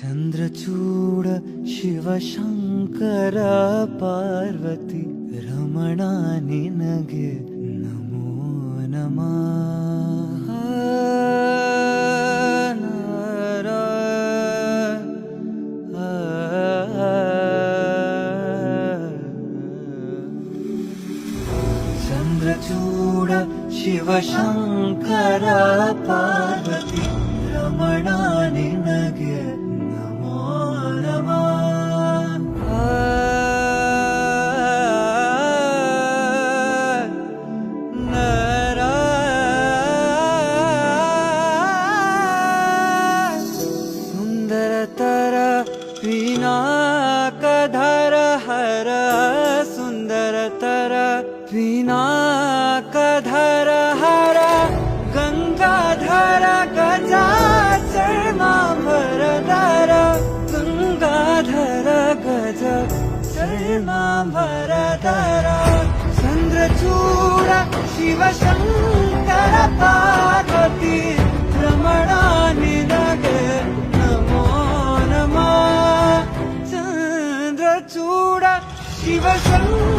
ಚಂದ್ರಚೂಡ ಶಿವಶಂಕರ ಪಾರ್ವತಿ ರಮಣ ನಿನಗೆ ನಮೋ ನಮಃ. ಚಂದ್ರಚೂಡ ಶಿವಶಂಕರ ಪಾರ್ವತಿ ರಮಣ ನಿನಗೆ ನಮೋ ನಮಃ. ಸುಂದರತರ ಪಿನಾಕಧರ ಹರ ಸುಂದರತರ ಪಿನಾಕಧರ ಹರ ಗಂಗಾಧರ ಗಜಾಚರ್ಮಾಂಬರಧರ ಗಂಗಾಧರ ಗಜ ಚರ್ಮಾಂಬರಧರ ಚಂದ್ರಚೂಡ ಶಿವಶಂಕರ ಪಾರ್ವತಿ ರಮಣ ನಿನಗೆ ನಮೋ ನಮಃ. ಚಂದ್ರಚೂಡ ಶಿವಶಂಕರ